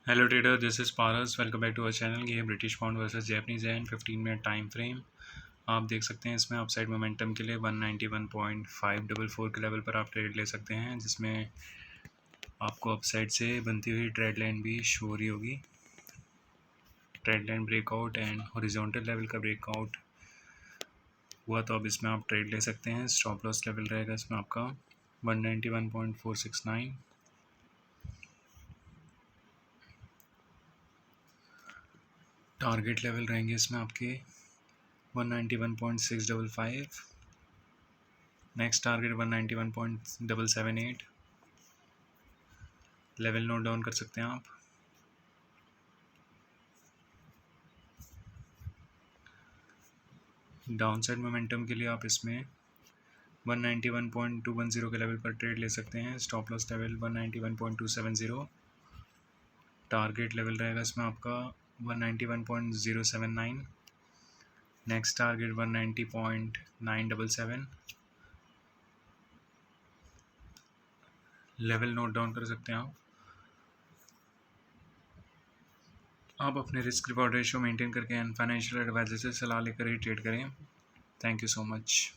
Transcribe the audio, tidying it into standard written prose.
Hello trader, this is Paras. Welcome back to our channel. ये है British pound versus Japanese and 15 minute time frame. आप देख सकते हैं इसमें अपसाइड मोमेंटम के लिए 191.544 के लेवल पर आप ट्रेड ले सकते हैं, जिसमें आपको अपसाइड से बनती हुई ट्रेड लाइन भी शो हो रही होगी। Trade line breakout and horizontal level का ब्रेकआउट हुआ तो अब इसमें आप ट्रेड ले सकते हैं। स्टॉप लॉस लेवल रहेगा इसमें आपका 191.469। टारगेट लेवल रहेंगे इसमें आपके 191.655। Next target 191.778। Level note down कर सकते हैं आप। डाउन साइड मोमेंटम के लिए आप इसमें 191.210 के लेवल पर ट्रेड ले सकते हैं। Stop loss level 191.270। Target level रहेगा इसमें आपका 191.079। Next target 190.977। Level note down कर सकते हैं आप अपने रिस्क रिवॉर्ड रेशियो मेंटेन करके एंड फाइनेंशियल एडवाइजर से सलाह लेकर ही ट्रेड करें। Thank you so much.